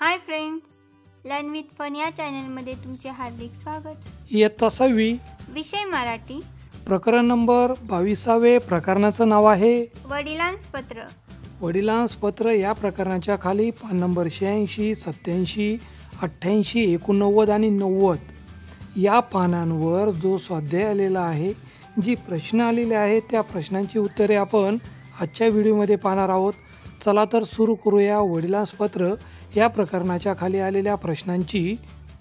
High friend, learn with fun या चॅनलमध्ये तुमचे हार्दिक स्वागत. इयत्ता 6वी, विषय मराठी. प्रकरण नंबर 22. प्रकरणाचं नाव आहे वडिलांस पत्र. वडिलांस पत्र. या प्रकरणाच्या खाली पान नंबर 86, 87, 88, 89 आणि 90 या पानांवर जो स्वाध्याय आलेला आहे, जी प्रश्न आलेले आहेत, त्या प्रश्नांची उत्तरे आपण आजच्या व्हिडिओमध्ये पाहणार आहोत. चला तर सुरू करूया वडिलांस पत्र या प्रकरणाच्या खाली आलेल्या प्रश्नांची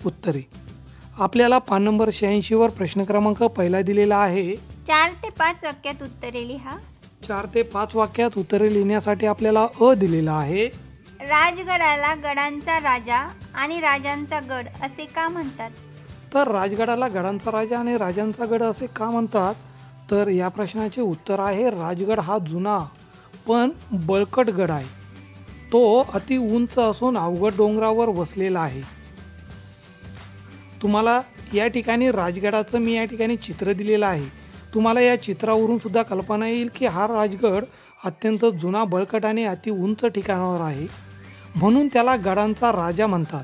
उत्तरे. आपल्याला पान नंबर 86 वर प्रश्न क्रमांक पहिला दिलेला आहे. 4 ते 5 वाक्यात उत्तरे लिहा. 4 ते 5 वाक्यात उत्तरे लिहिण्यासाठी आपल्याला अ दिलेला आहे. राजगडाला गडांचा राजा आणि राजांचा गड असे का म्हणतात? तर राजगडाला गडांचा राजा आणि राजांचा गड असे का म्हणतात? तर या प्रश्नाचे उत्तर आहे, राजगड हा जुना पण बळकट गड आहे. तो अति उंच असून अवघड डोंगरावर वसलेला आहे. तुम्हाला या ठिकाणी राजगडाचं मी या ठिकाणी चित्र दिलेलं आहे. तुम्हाला या चित्रावरून सुद्धा कल्पना येईल की हा राजगड अत्यंत जुना, बळकट आणि अति उंच ठिकाणावर आहे, म्हणून त्याला गडांचा राजा म्हणतात.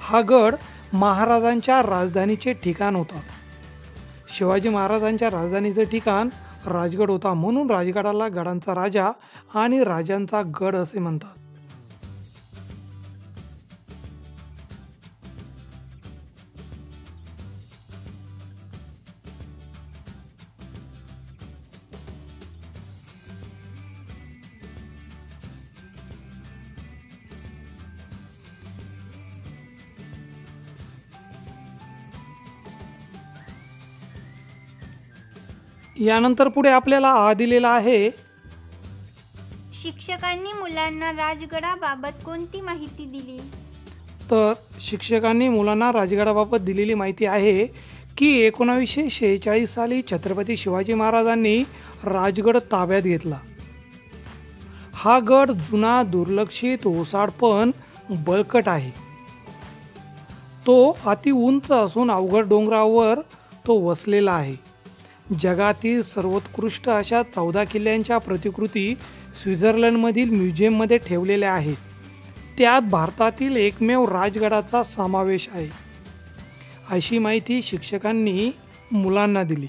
हा गड महाराजांच्या राजधानीचे ठिकाण होता. शिवाजी महाराजांच्या राजधानीचे ठिकाण राजगड होता, म्हणून राजगडाला गडांचा राजा आणि राजांचा गड असे म्हणतात. यानंतर पुढे आपल्याला आ दिलेला आहे. शिक्षकांनी मुलांना राजगडाबाबत कोणती माहिती दिली? तर शिक्षकांनी मुलांना राजगडाबाबत दिलेली माहिती आहे की 1946 साली छत्रपती शिवाजी महाराजांनी राजगड ताब्यात घेतला. हा गड जुना, दुर्लक्षित, ओसाड पण बळकट आहे. तो अति उंच असून अवघड डोंगरावर तो वसलेला आहे. जगातील सर्वोत्कृष्ट अशा 14 किल्ल्यांच्या प्रतिकृती स्वित्झर्लंडमधील म्युझियममध्ये ठेवलेल्या आहेत. त्यात भारतातील एकमेव राजगडाचा समावेश आहे, अशी माहिती शिक्षकांनी मुलांना दिली.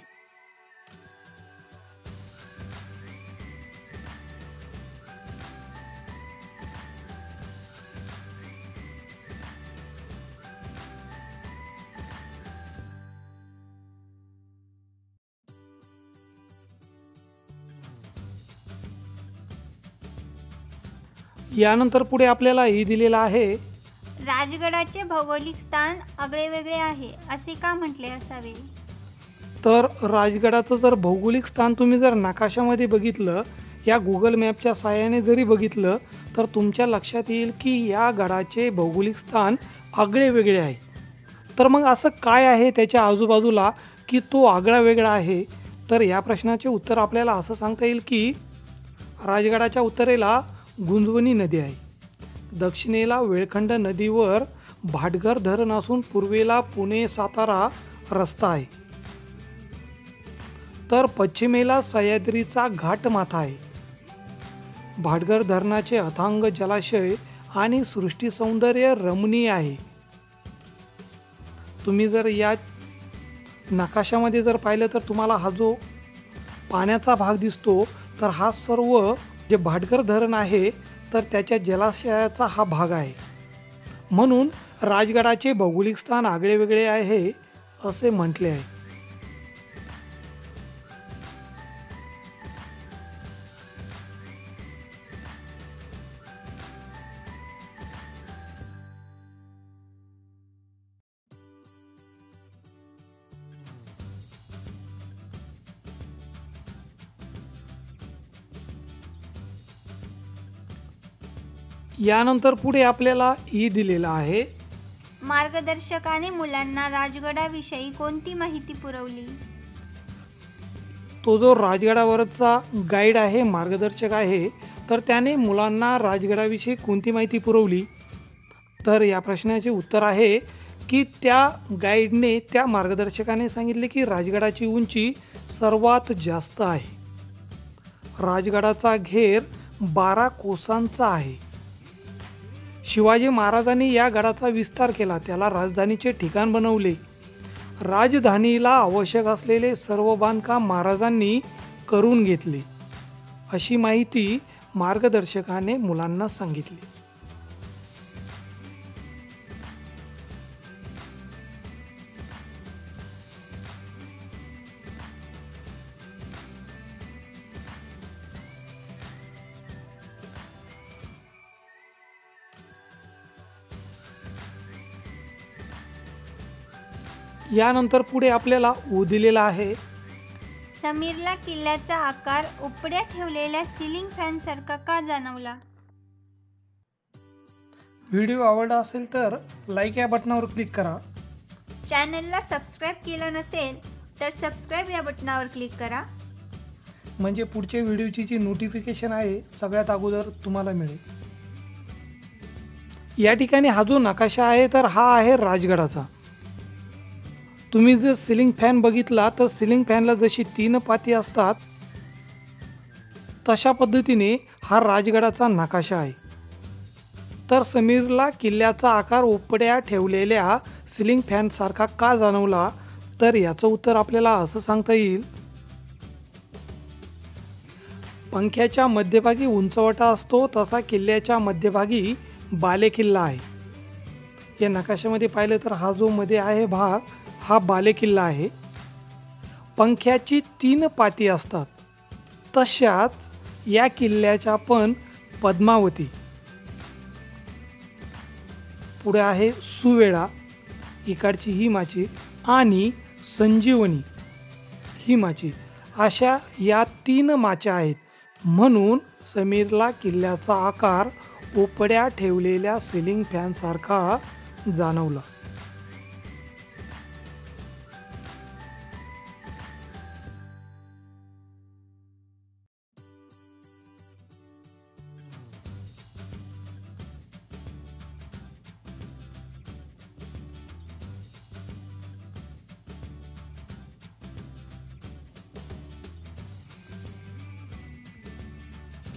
यानंतर पुढे आपल्याला ही दिलेला आहे. राजगडाचे भौगोलिक स्थान आगळेवेगळे आहे असे का म्हटले असावे? तर राजगडाचं जर भौगोलिक स्थान तुम्ही जर नकाशामध्ये बघितलं, या गुगल मॅपच्या साहाय्याने जरी बघितलं, तर तुमच्या लक्षात येईल की या गडाचे भौगोलिक स्थान आगळे वेगळे आहे. तर मग असं काय आहे त्याच्या आजूबाजूला की तो आगळा वेगळा आहे? तर या प्रश्नाचे उत्तर आपल्याला असं सांगता येईल की राजगडाच्या उत्तरेला गुंजवणी नदी आहे, दक्षिणेला वेळखंड नदीवर भाटघर धरण असून पूर्वेला पुणे सातारा रस्ता आहे, तर पश्चिमेला सह्याद्रीचा घाटमाथा आहे. भाटघर धरणाचे अथांग जलाशय आणि सृष्टी सौंदर्य रमणीय आहे. तुम्ही जर या नकाशामध्ये जर पाहिलं तर तुम्हाला हा जो पाण्याचा भाग दिसतो, तर हा सर्व जे भाटघर धरण आहे तर त्याच्या जलाशयाचा हा भाग आहे. म्हणून राजगडाचे भौगोलिक स्थान आगळे वेगळे आहे असे म्हटले आहे. यानंतर पुढे आपल्याला ई दिलेला आहे. मार्गदर्शकाने मुलांना राजगडाविषयी कोणती माहिती पुरवली? तो जो राजगडावरचा गाईड आहे, मार्गदर्शक आहे, तर त्याने मुलांना राजगडाविषयी कोणती माहिती पुरवली? तर या प्रश्नाचे उत्तर आहे की त्या गाईडने, त्या मार्गदर्शकाने सांगितले की राजगडाची उंची सर्वात जास्त आहे. राजगडाचा घेर 12 कोसांचा आहे. शिवाजी महाराजांनी या गडाचा विस्तार केला, त्याला राजधानीचे ठिकाण बनवले. राजधानीला आवश्यक असलेले सर्व बांधकाम महाराजांनी करून घेतले, अशी माहिती मार्गदर्शकाने मुलांना सांगितली. यानंतर पुढे आपल्याला दिलेला आहे. समीरला किल्ल्याचा आकार उपड्या ठेवलेल्या सिलिंग फॅन सारखा का जाणवला? व्हिडिओ आवडला असेल तर लाईक या बटनावर क्लिक करा. चॅनलला सबस्क्राईब केलं नसेल तर सबस्क्राईब या बटनावर क्लिक करा, म्हणजे पुढच्या व्हिडिओची जी नोटिफिकेशन आहे सगळ्यात अगोदर तुम्हाला मिळेल. या ठिकाणी हा जो नकाशा आहे तर हा आहे राजगडाचा. तुम्ही जर सिलिंग फॅन बघितला तर सिलिंग फॅनला जशी 3 पाती असतात तशा पद्धतीने हा राजगडाचा नकाशा आहे. तर समीरला किल्ल्याचा आकार उपड्या ठेवलेल्या सिलिंग फॅन सारखा का जाणवला, तर याचं उत्तर आपल्याला असं सांगता येईल. पंख्याच्या मध्यभागी उंचवटा असतो तसा किल्ल्याच्या मध्यभागी बालेकिल्ला आहे. या नकाशामध्ये पाहिलं तर हा जो मध्ये आहे भाग हा बालेकिल्ला आहे. पंख्याची 3 पाती असतात तशाच या किल्ल्याच्या पण पद्मावती, पुढे आहे सुवेळा, इकडची ही माची, आणि संजीवनी ही माची, अशा या 3 माच्या आहेत. म्हणून समीरला किल्ल्याचा आकार उपड्या ठेवलेल्या सिलिंग फॅन सारखा जाणवला.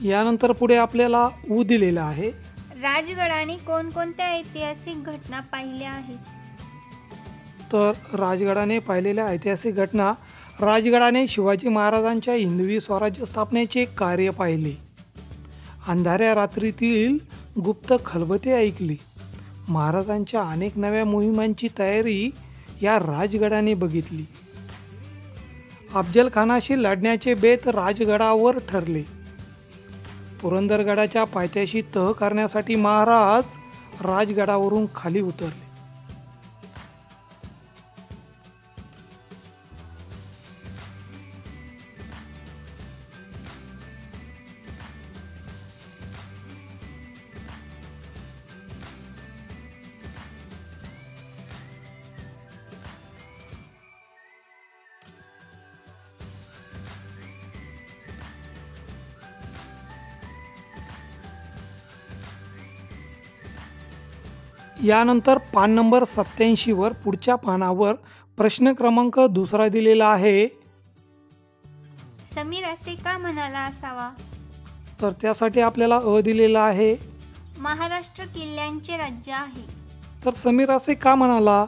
यानंतर पुढे आपल्याला दिलेला आहे. राजगडाने कोणकोणत्या ऐतिहासिक घटना पाहिल्या आहेत? तर राजगडाने पाहिलेल्या ऐतिहासिक घटना. राजगडाने शिवाजी महाराजांच्या हिंदवी स्वराज्य स्थापनेचे कार्य पाहिले. अंधाऱ्या रात्रीतील गुप्त खलबते ऐकली. महाराजांच्या अनेक नव्या मोहिमांची तयारी या राजगडाने बघितली. अफजल खानाशी लढण्याचे बेत राजगडावर ठरले. पुरंदरगडाच्या पायथ्याशी तह करण्यासाठी महाराज राजगडावरून खाली उतरले. यानंतर पान नंबर 87 वर पुढच्या पानावर प्रश्न क्रमांक 2 दिलेला आहे. समीर असे का म्हणाला असावा? तर त्यासाठी आपल्याला दिलेला आहे. महाराष्ट्र किल्ल्यांचे राज्य आहे. तर समीर असे का म्हणाला,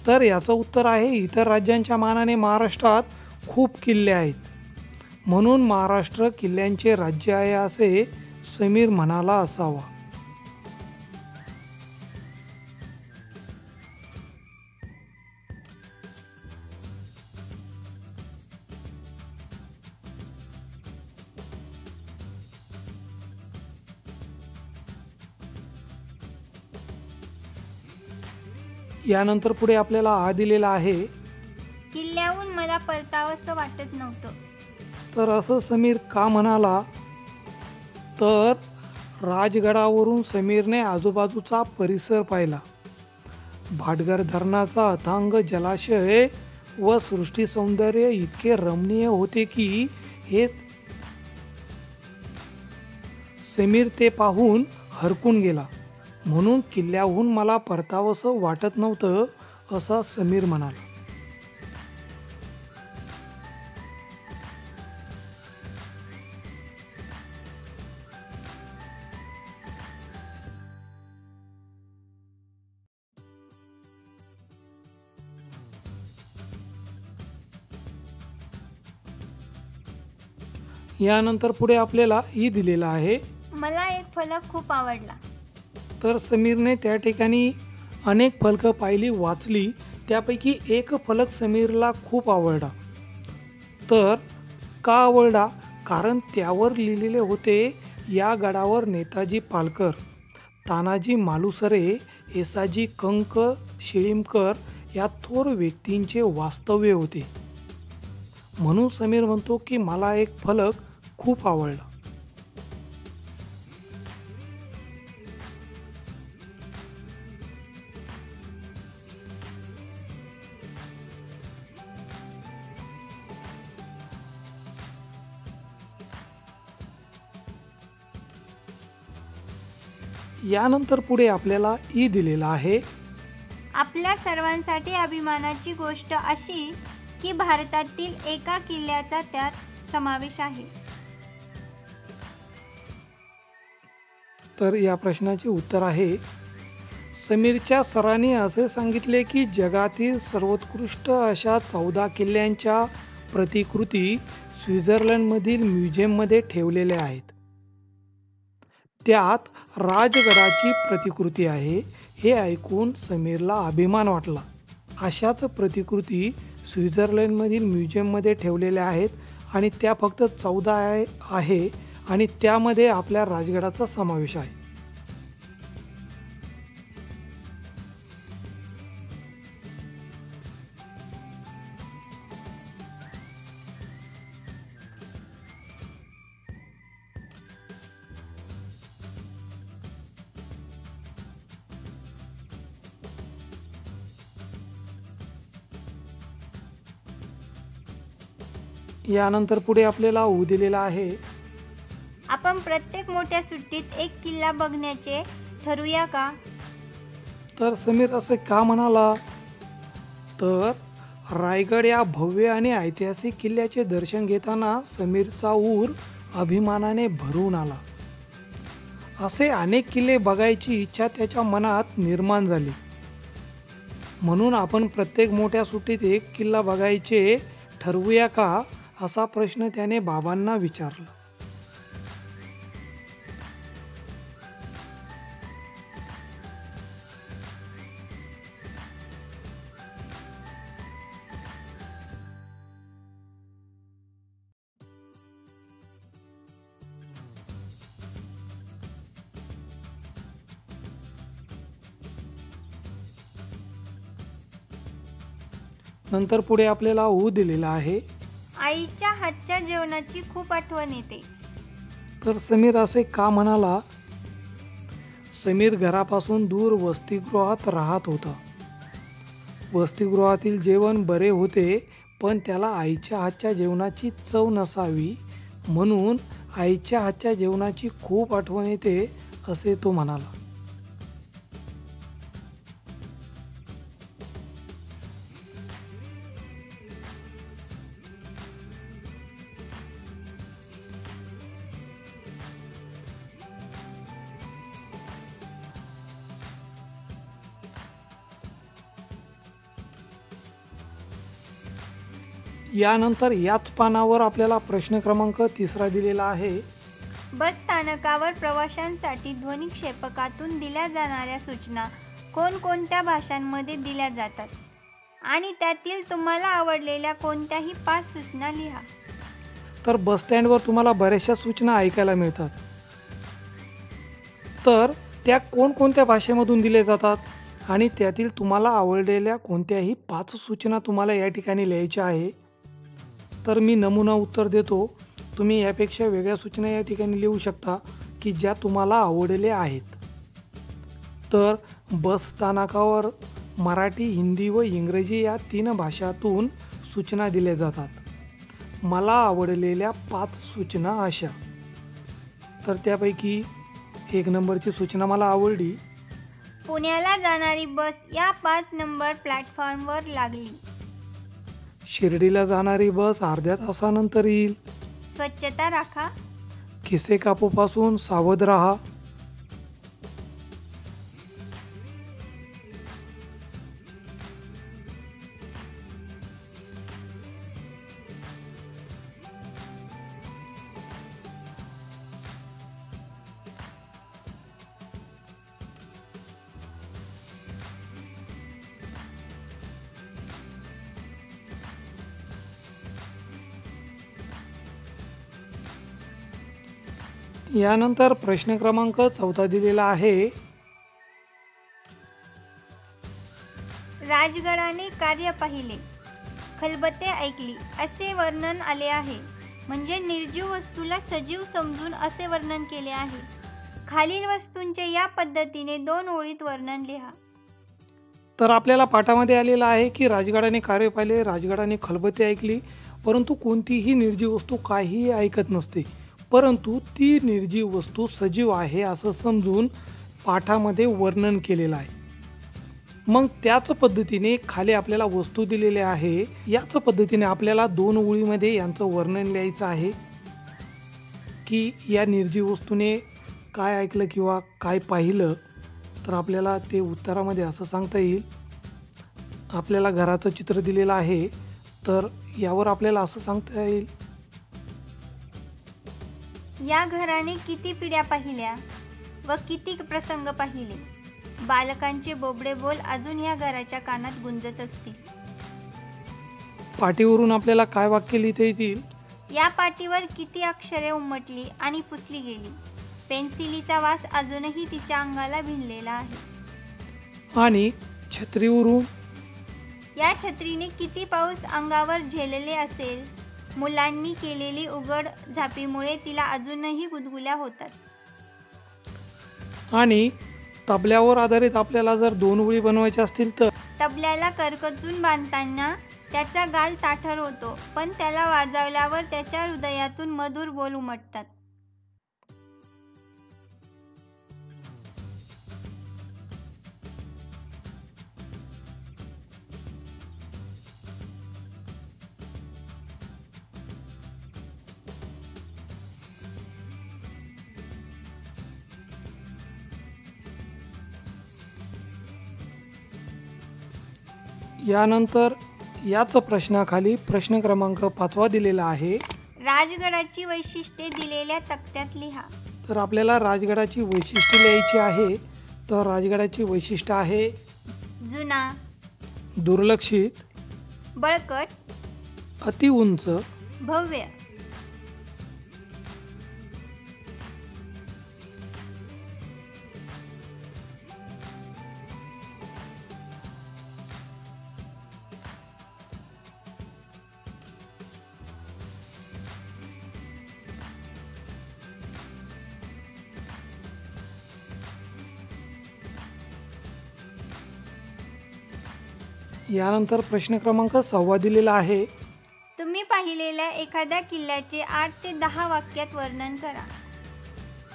तर याचं उत्तर आहे इतर राज्यांच्या मानाने महाराष्ट्रात खूप किल्ले आहेत, म्हणून महाराष्ट्र किल्ल्यांचे राज्य आहे असे समीर म्हणाला असावा. यानंतर पुढे आपल्याला दिलेला आहे. किल्ल्याहून मला परतावंसं वाटत नव्हतं. तर असं समीर का म्हणाला, तर राजगडावरून समीरने आजूबाजूचा परिसर पाहिला. भाटघर धरणाचा अथांग जलाशय व सृष्टी सौंदर्य इतके रमणीय होते की हे समीर ते पाहून हरकून गेला. म्हणून किल्ल्याहून मला परतावंसं वाटत नव्हतं असं समीर म्हणाला. यानंतर पुढे आपल्याला ई दिलेला आहे. मला एक फलक खूप आवडला. तर समीरने त्या ठिकाणी अनेक फलकं पाहिली, वाचली. त्यापैकी एक फलक समीरला खूप आवडला. तर का आवडला? कारण त्यावर लिहिलेले होते, या गडावर नेताजी पालकर, तानाजी मालुसरे, येसाजी कंक शिळीमकर या थोर व्यक्तींचे वास्तव्य होते. म्हणून समीर म्हणतो की मला एक फलक खूप आवडला. यानंतर पुढे आपल्याला ई दिलेला आहे. आपल्या सर्वांसाठी अभिमानाची गोष्ट अशी की भारतातील एका किल्ल्याचा त्यात समावेश आहे. तर या प्रश्नाचे उत्तर आहे, समीरच्या सरांनी असे सांगितले की जगातील सर्वोत्कृष्ट अशा 14 किल्ल्यांच्या प्रतिकृती स्वित्झर्लंडमधील म्युझियममध्ये ठेवलेल्या आहेत. त्यात राजगडाची प्रतिकृती आहे. हे ऐकून समीरला अभिमान वाटला. अशाच प्रतिकृती स्वित्झर्लंडमधील म्युझियममध्ये ठेवलेल्या आहेत आणि त्या फक्त 14 आहे आणि त्यामध्ये आपल्या राजगडाचा समावेश आहे. यानंतर पुढे आपल्याला ऊ दिलेला आहे. आपण प्रत्येक मोठ्या सुट्टीत एक किल्ला बघण्याचे ठरवूया का? तर समीर असे का म्हणाला? तर रायगड या भव्य आणि ऐतिहासिक किल्ल्याचे दर्शन घेताना समीरचा ऊर अभिमानाने भरून आला. असे अनेक किल्ले बघायची इच्छा त्याच्या मनात निर्माण झाली. म्हणून आपण प्रत्येक मोठ्या सुट्टीत एक किल्ला बघायचे ठरवूया का, असा प्रश्न त्याने बाबांना विचारला. नंतर पुढे आपल्याला ऊ दिलेला आहे. आईच्या हातच्या जेवणाची खूप आठवण येते. तर समीर असे का म्हणाला? समीर घरापासून दूर वसतिगृहात राहत होता. वसतिगृहातील जेवण बरे होते, पण त्याला आईच्या हातच्या जेवणाची चव नसावी, म्हणून आईच्या हातच्या जेवणाची खूप आठवण येते, असे तो म्हणाला. यानंतर याच पानावर आपल्याला प्रश्न क्रमांक 3 दिलेला आहे. बस स्थानकावर प्रवाशांसाठी ध्वनिक्षेपकातून दिल्या जाणाऱ्या सूचना कोणकोणत्या भाषांमध्ये दिल्या जातात आणि त्यातील तुम्हाला आवडलेल्या कोणत्याही 5 सूचना लिहा. तर बस स्टँडवर तुम्हाला बऱ्याचशा सूचना ऐकायला मिळतात. तर त्या कोणकोणत्या भाषेमधून दिल्या जातात आणि त्यातील तुम्हाला आवडलेल्या कोणत्याही 5 सूचना तुम्हाला या ठिकाणी लिहायच्या आहे. तर मी नमुना उत्तर देतो. तुम्ही यापेक्षा वेगळ्या सूचना या ठिकाणी लिहू शकता की ज्या तुम्हाला आवडल्या आहेत. तर बस स्थानकावर मराठी, हिंदी व इंग्रजी या 3 भाषातून सूचना दिल्या जातात. मला आवडलेल्या 5 सूचना अशा. तर त्यापैकी 1 नंबरची सूचना मला आवडली. पुण्याला जाणारी बस या 5 नंबर प्लॅटफॉर्मवर लागली. शिर्डीला जाणारी बस अर्ध्या तासानंतर येईल. स्वच्छता राखा. खिसे कापूपासून सावध राहा. यानंतर प्रश्न क्रमांक 14 दिलेला आहे. राजगडाने कार्य पाहिले, खलबते ऐकली असे वर्णन आले आहे. म्हणजे निर्जीव वस्तूला सजीव समजून असे वर्णन केले आहे. खालील वस्तूंचे या पद्धतीने 2 ओळीत वर्णन लिहा. तर आपल्याला पाठामध्ये आलेलं आहे की राजगडाने कार्य पाहिले, राजगडाने खलबते ऐकली, परंतु कोणतीही निर्जीव वस्तू काहीही ऐकत नसते. परंतु ती निर्जीव वस्तू सजीव आहे असं समजून पाठामध्ये वर्णन केलेलं आहे. मग त्याच पद्धतीने खाली आपल्याला वस्तू दिलेल्या आहे. याच पद्धतीने आपल्याला 2 ओळीमध्ये यांचं वर्णन लिहायचं आहे की या निर्जीव वस्तूने काय ऐकलं किंवा काय पाहिलं. तर आपल्याला ते उत्तरामध्ये असं सांगता येईल. आपल्याला घराचं चित्र दिलेलं आहे, तर यावर आपल्याला असं सांगता येईल. या घराने किती पिढ्या पाहिल्या व किती प्रसंग पाहिले. बालकांचे बोबडे बोल अजून या घराच्या कानात गुंजत असतील. पाटीवरून आपल्याला काय वाक्य लिहिता येतील. या पाटीवर किती अक्षरे उमटली आणि पुसली गेली. पेन्सिलीचा वास अजूनही तिच्या अंगाला भिनलेला आहे. आणि छत्रीवरून या छत्रीने किती पाऊस अंगावर झेलले असेल. मुलांनी केलेली उघड झापीमुळे तिला अजूनही गुदगुल्या होतात. आणि तबल्यावर आधारित आपल्याला जर 2 ओळी बनवायच्या असतील तर तबल्याला करकचून बांधताना त्याचा गाल ताठर होतो, पण त्याला वाजवल्यावर त्याच्या हृदयातून मधुर बोल उमटतात. यानंतर याच प्रश्नाखाली प्रश्न क्रमांक 5 दिलेला आहे. राजगडाची वैशिष्ट्ये दिलेल्या तक्त्यात लिहा. तर आपल्याला राजगडाची वैशिष्ट्ये लिहायची आहे. तर राजगडाची वैशिष्ट्य आहे जुना, दुर्लक्षित, बळकट, अति उंच, भव्य. यानंतर प्रश्न क्रमांक 6 दिलेला आहे. तुम्ही पाहिलेल्या एखाद्या किल्ल्याचे 8 ते 10 वाक्यात वर्णन करा.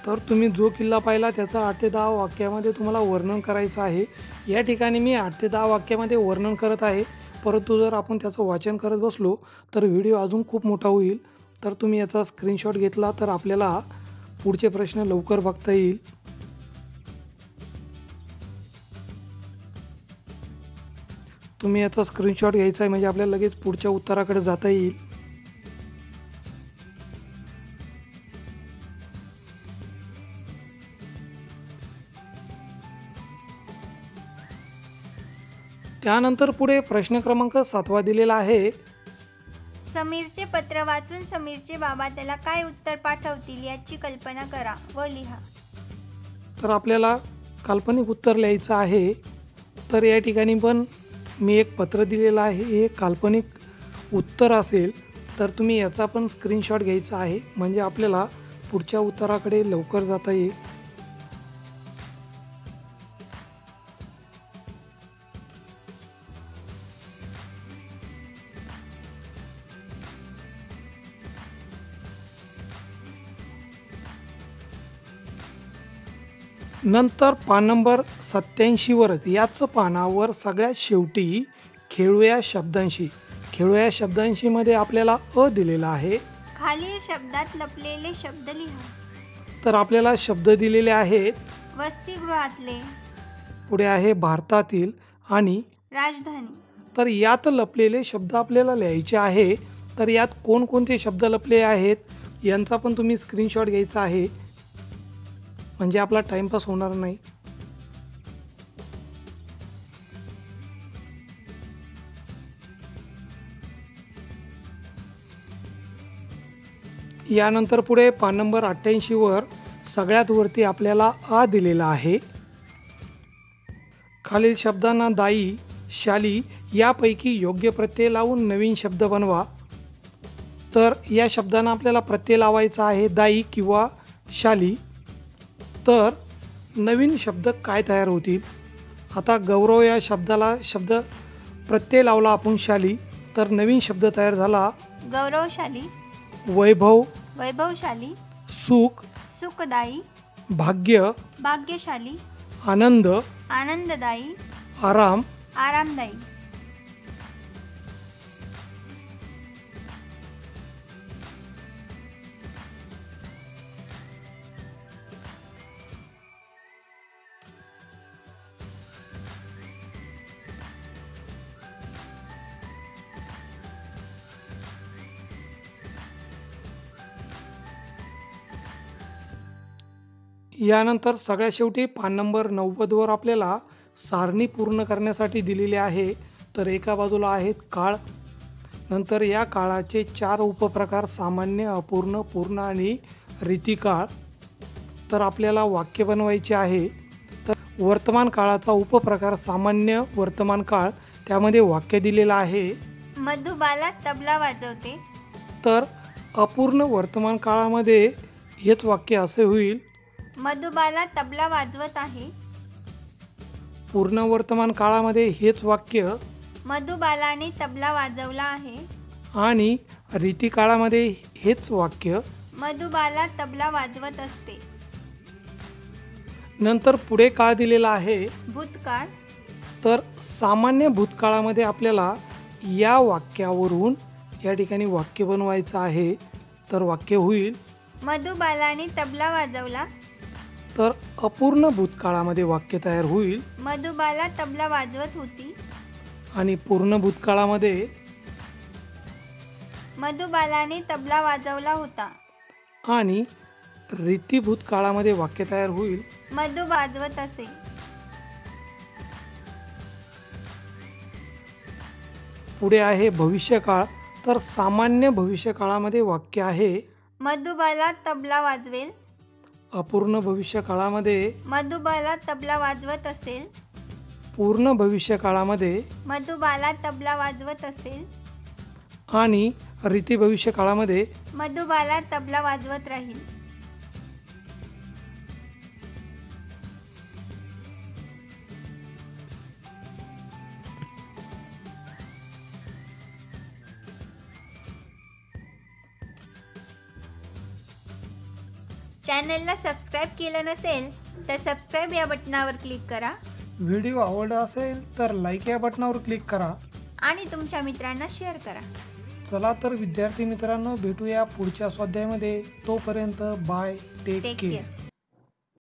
तर तुम्ही जो किल्ला पाहिला त्याचं 8 ते 10 वाक्यामध्ये तुम्हाला वर्णन करायचं आहे. या ठिकाणी मी 8 ते 10 वाक्यामध्ये वर्णन करत आहे, परंतु जर आपण त्याचं वाचन करत बसलो तर व्हिडिओ अजून खूप मोठा होईल. तर तुम्ही याचा स्क्रीनशॉट घेतला तर आपल्याला पुढचे प्रश्न लवकर बघता येईल. तुम्ही याचा स्क्रीनशॉट घ्यायचा आहे म्हणजे आपल्याला लगेच पुढच्या उत्तराकडे जाता येईल. त्यानंतर पुढे प्रश्न क्रमांक 7 दिलेला आहे. समीरचे पत्र वाचून समीरचे बाबा त्याला काय उत्तर पाठवतील याची कल्पना करा व लिहा. तर आपल्याला काल्पनिक उत्तर लिहायचं आहे. तर या ठिकाणी पण मी एक पत्र दिलेलं आहे, हे काल्पनिक उत्तर असेल तर तुम्ही याचा पण स्क्रीनशॉट घ्यायचा आहे म्हणजे आपल्याला पुढच्या उत्तराकडे लवकर जाता येईल. नंतर पान नंबर 87 वर याच पानावर सगळ्यात शेवटी खेळूया शब्दांशी. खेळूया शब्दांशी मध्ये आपल्याला अ दिलेला आहे. खालील शब्दात लपलेले शब्द लिहा. तर आपल्याला शब्द दिलेले आहेत. वसतिगृहातले, पुढे आहे भारतातील आणि राजधानी. तर यात लपलेले शब्द आपल्याला लिहायचे आहे. तर यात कोणकोणते शब्द लपले आहेत यांचा पण तुम्ही स्क्रीनशॉट घ्यायचा आहे म्हणजे आपला टाइमपास होणार नाही. यानंतर पुढे पान नंबर 88 वर सगळ्यात वरती आपल्याला आ दिलेला आहे. खालील शब्दांना दाई, शाली यापैकी योग्य प्रत्यय लावून नवीन शब्द बनवा. तर या शब्दांना आपल्याला प्रत्यय लावायचा आहे दाई किंवा शाली. तर नवीन शब्द काय तयार होतील? आता गौरव या शब्दाला शब्द प्रत्यय लावला आपण शाली, तर नवीन शब्द तयार झाला गौरवशाली, वैभव, वैभवशाली, सुख, सुखदायी, भाग्य, भाग्यशाली, आनंद, आनंददायी, आराम. आरामदायी. यानंतर सगळ्यात शेवटी पान नंबर 90 वर आपल्याला सारणी पूर्ण करण्यासाठी दिलेली आहे. तर एका बाजूला आहेत काळ, नंतर या काळाचे 4 उपप्रकार सामान्य, अपूर्ण, पूर्ण आणि रीतिकाळ. तर आपल्याला वाक्य बनवायचे आहे. तर वर्तमान काळाचा उपप्रकार सामान्य वर्तमान काळ, त्यामध्ये वाक्य दिलेलं आहे. मधुबाला तबला वाजवते. तर अपूर्ण वर्तमान काळामध्ये हेच वाक्य असे होईल. मधुबाला तबला वाजवत आहे. पूर्ण वर्तमान काळामध्ये हेच वाक्य. मधुबालाने तबला वाजवला आहे. आणि रीतिकाळामध्ये हेच वाक्य. मधुबाला तबला वाजवत असते. नंतर पुढे काळ दिलेला आहे. भूतकाळ. तर सामान्य भूतकाळामध्ये आपल्याला या वाक्यावरून या ठिकाणी वाक्य बनवायचं आहे. तर वाक्य होईल मधुबालाने तबला वाजवला. तर अपूर्ण भूतकाळामध्ये वाक्य तयार होईल. मधुबाला तबला वाजवत होती. आणि पूर्ण भूतकाळामध्ये मधुबालाने तबला वाजवला होता. आणि रीतिभूत काळामध्ये वाक्य तयार होईल. मधु वाजवत असे. पुढे आहे भविष्यकाळ. तर सामान्य भविष्यकाळामध्ये वाक्य आहे मधुबाला तबला वाजवेल. अपूर्ण भविष्यकाळामध्ये मधुबाला तबला वाजवत असेल. पूर्ण भविष्यकाळामध्ये मधुबाला तबला वाजवत असेल. आणि रीती भविष्यकाळामध्ये मधुबाला तबला वाजवत राहील. चॅनलला सबस्क्राईब केलं नसेल तर सबस्क्राईब या बटनावर क्लिक करा. व्हिडिओ आवडला असेल तर लाईक या बटनावर क्लिक करा आणि तुमच्या मित्रांना शेअर करा. चला तर विद्यार्थी मित्रांनो, भेटूया पुढच्या स्वाध्यायामध्ये. तोपर्यंत बाय, टेक केअर.